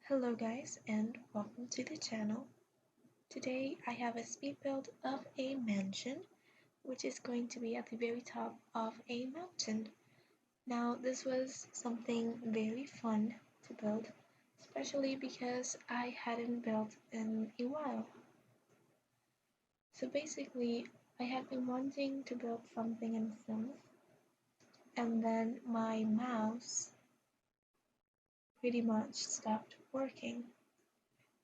Hello guys and welcome to the channel. Today I have a speed build of a mansion which is going to be at the very top of a mountain. Now this was something very fun to build, especially because I hadn't built in a while. So basically I had been wanting to build something in Sims, and then my mouse pretty much stopped working.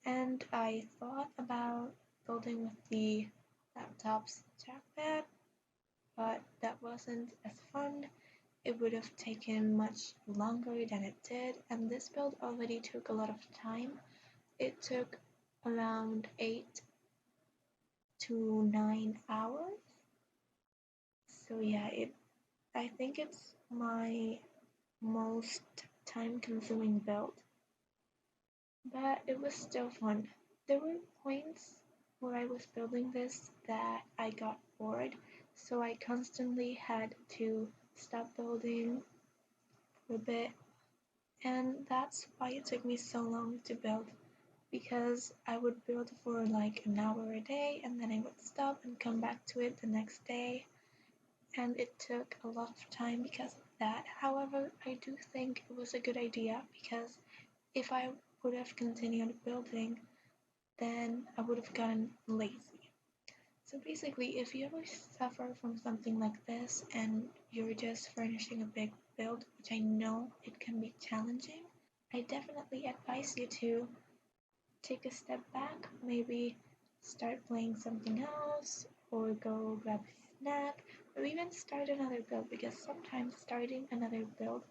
And I thought about building with the laptop's trackpad, but that wasn't as fun. It would have taken much longer than it did, and this build already took a lot of time. It took around 8 to 9 hours. So yeah, I think it's my most time-consuming build, but it was still fun. There were points where I was building this that I got bored, so I constantly had to stop building for a bit, and that's why it took me so long to build, because I would build for like an hour a day and then I would stop and come back to it the next day, and it took a lot of time because of that. However, I do think it was a good idea because if I would have continued building, then I would have gotten lazy. So basically, if you ever suffer from something like this and you're just furnishing a big build, which I know it can be challenging, I definitely advise you to take a step back, maybe start playing something else, or go grab a snack, or even start another build, because sometimes starting another build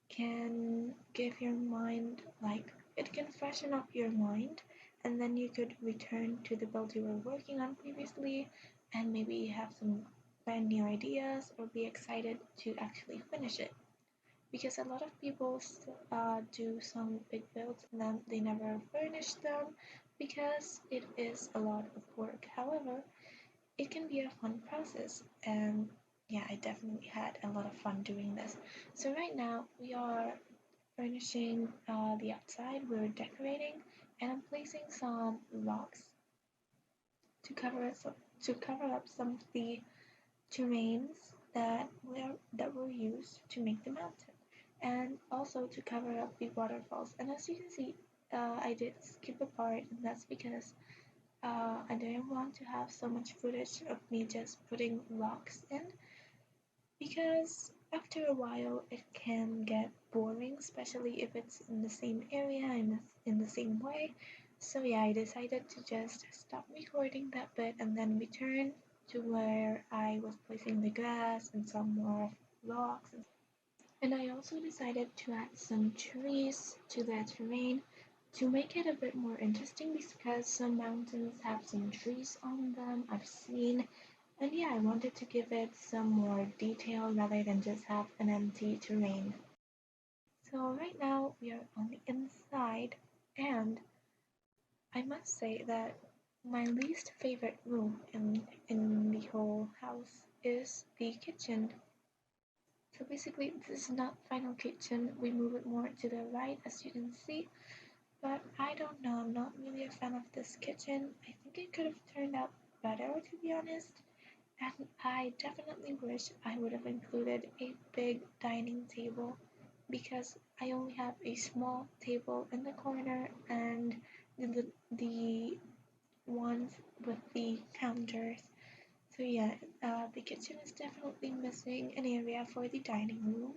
can give your mind, like, it can freshen up your mind, and then you could return to the build you were working on previously and maybe have some brand new ideas or be excited to actually finish it, because a lot of people do some big builds and then they never furnish them because it is a lot of work. However, it can be a fun process, and yeah, I definitely had a lot of fun doing this. So right now we are furnishing the outside, we're decorating, and I'm placing some rocks to cover up some of the terrains that were used to make the mountain, and also to cover up the waterfalls. And as you can see, I did skip a part, and that's because I didn't want to have so much footage of me just putting rocks in, because after a while it can get boring, especially if it's in the same area and in the same way. So yeah, I decided to just stop recording that bit and then return to where I was placing the grass and some more rocks. And I also decided to add some trees to the terrain to make it a bit more interesting, because some mountains have some trees on them, I've seen. And yeah, I wanted to give it some more detail rather than just have an empty terrain. So right now we are on the inside, and I must say that my least favorite room in the whole house is the kitchen. So basically this is not final kitchen, we move it more to the right as you can see, but I don't know, I'm not really a fan of this kitchen. I think it could have turned out better, to be honest. And I definitely wish I would have included a big dining table, because I only have a small table in the corner and the ones with the counters. So yeah, the kitchen is definitely missing an area for the dining room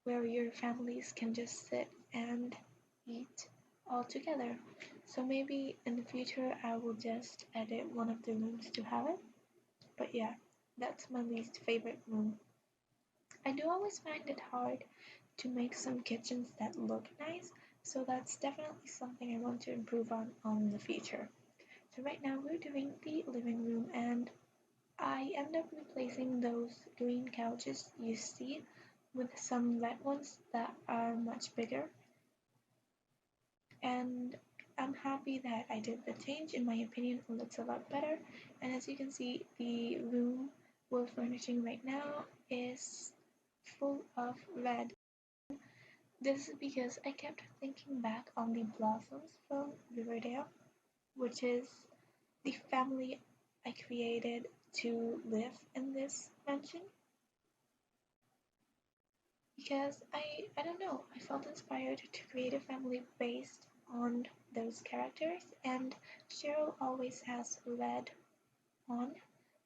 where your families can just sit and eat all together. So maybe in the future I will just edit one of the rooms to have it. But yeah, that's my least favorite room. I do always find it hard to make some kitchens that look nice, so that's definitely something I want to improve on the future. So right now we're doing the living room, and I end up replacing those green couches you see with some red ones that are much bigger, and I'm happy that I did the change. In my opinion, it looks a lot better. And as you can see, the room we're furnishing right now is full of red. This is because I kept thinking back on the Blossoms from Riverdale, which is the family I created to live in this mansion. Because I don't know, I felt inspired to create a family based on those characters, and Cheryl always has red on,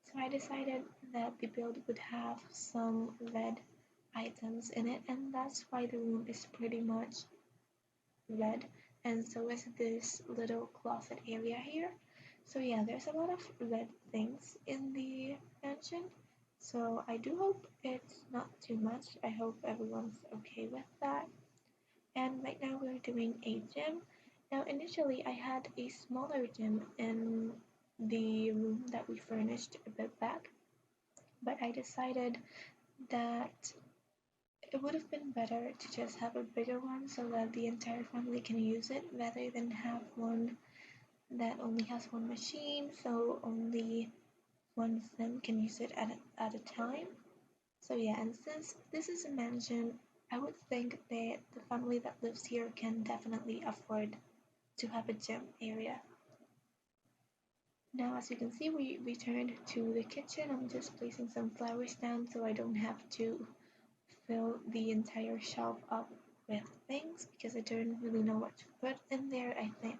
so I decided that the build would have some red items in it, and that's why the room is pretty much red, and so is this little closet area here. So yeah, there's a lot of red things in the mansion. So I do hope it's not too much. I hope everyone's okay with that. And right now we're doing a gym. Now initially I had a smaller gym in the room that we furnished a bit back, but I decided that it would have been better to just have a bigger one so that the entire family can use it rather than have one that only has one machine, so only one of them can use it at a time. So yeah, and since this is a mansion, I would think that the family that lives here can definitely afford to have a gym area. Now, as you can see, we returned to the kitchen. I'm just placing some flowers down so I don't have to fill the entire shelf up with things because I don't really know what to put in there.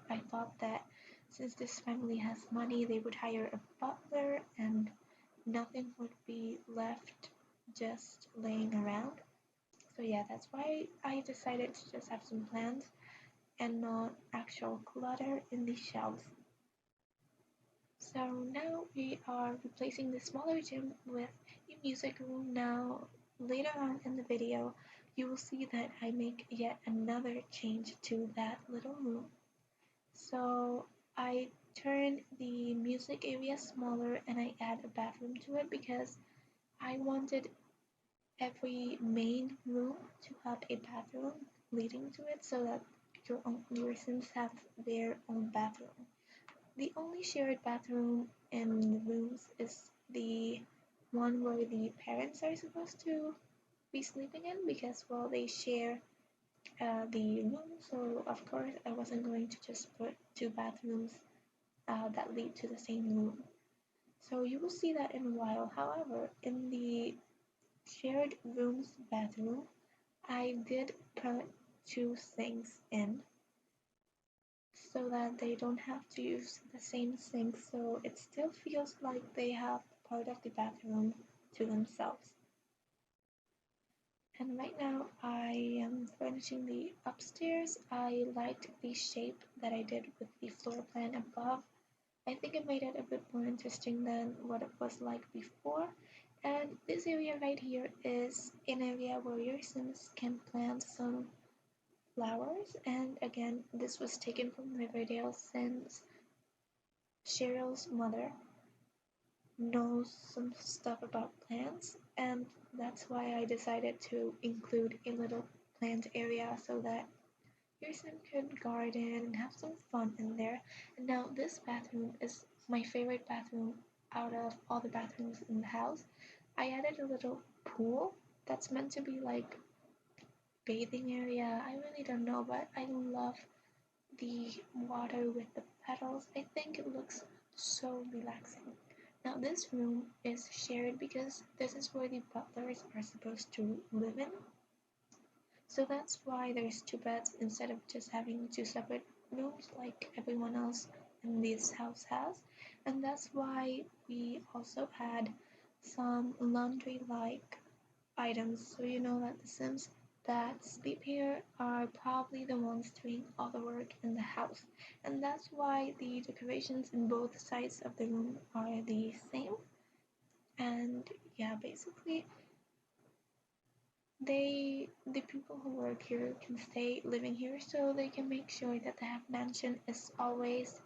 I thought that since this family has money, they would hire a butler and nothing would be left just laying around. So yeah, that's why I decided to just have some plants and not actual clutter in the shelves. So now we are replacing the smaller gym with a music room. Now later on in the video you will see that I make yet another change to that little room. So I turn the music area smaller and I add a bathroom to it because I wanted every main room to have a bathroom leading to it so that your Sims have their own bathroom. The only shared bathroom in the rooms is the one where the parents are supposed to be sleeping in because, well, they share the room. So, of course, I wasn't going to just put two bathrooms that lead to the same room. So, you will see that in a while. However, in the shared room's bathroom, I did put two sinks in so that they don't have to use the same sink, so it still feels like they have part of the bathroom to themselves. And right now I am furnishing the upstairs. I liked the shape that I did with the floor plan above. I think it made it a bit more interesting than what it was like before. And this area right here is an area where your Sims can plant some flowers. And again, this was taken from Riverdale since Cheryl's mother knows some stuff about plants, and that's why I decided to include a little plant area so that your son could garden and have some fun in there. And now this bathroom is my favorite bathroom out of all the bathrooms in the house. I added a little pool that's meant to be like bathing area. I really don't know, but I love the water with the petals. I think it looks so relaxing. Now this room is shared because this is where the butlers are supposed to live in. So that's why there's two beds instead of just having two separate rooms like everyone else in this house has. And that's why we also had some laundry-like items, so you know that the Sims that sleep here are probably the ones doing all the work in the house. And that's why the decorations in both sides of the room are the same. And yeah, basically the people who work here can stay living here so they can make sure that the mansion is always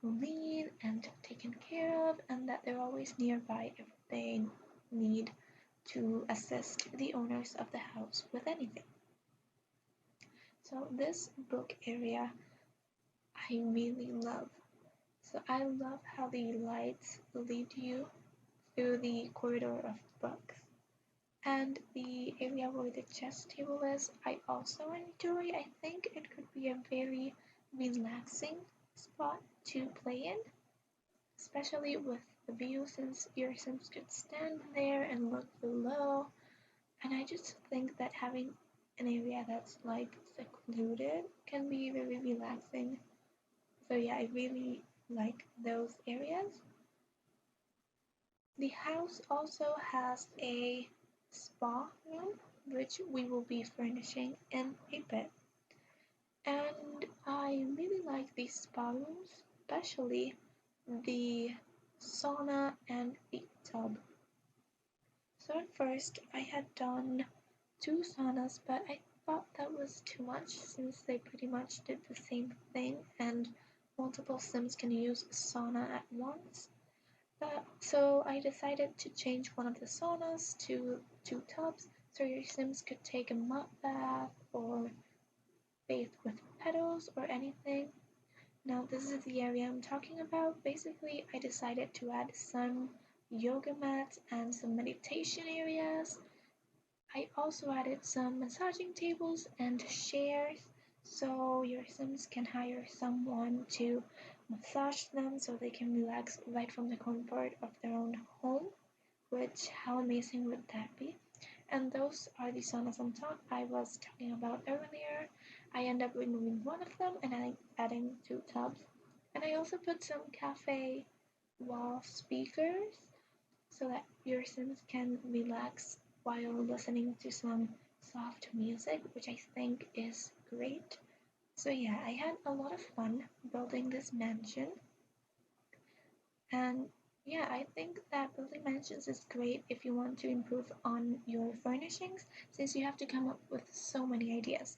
clean and taken care of and that they're always nearby if they need to assist the owners of the house with anything. So this book area I really love. So I love how the lights lead you through the corridor of books. And the area where the chess table is, I also enjoy. I think it could be a very relaxing spot to play in, especially with the view since your Sims could stand there and look below. And I just think that having an area that's like secluded can be very relaxing. So yeah, I really like those areas. The house also has a spa room, which we will be furnishing in a bit. And I really like these spa rooms, especially the sauna and the tub. So at first I had done two saunas, but I thought that was too much since they pretty much did the same thing and multiple Sims can use a sauna at once. So I decided to change one of the saunas to two tubs so your Sims could take a mud bath or bathe with pedals or anything. Now this is the area I'm talking about. Basically, I decided to add some yoga mats and some meditation areas. I also added some massaging tables and chairs so your Sims can hire someone to massage them so they can relax right from the comfort of their own home, which how amazing would that be? And those are the saunas I was talking about earlier. I end up removing one of them and adding two tubs. And I also put some cafe wall speakers so that your Sims can relax while listening to some soft music, which I think is great. So, yeah, I had a lot of fun building this mansion, and yeah, I think that building mansions is great if you want to improve on your furnishings since you have to come up with so many ideas.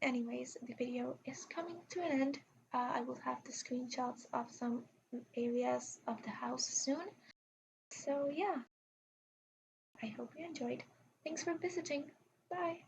Anyways, the video is coming to an end. I will have the screenshots of some areas of the house soon. So, yeah, I hope you enjoyed. Thanks for visiting. Bye.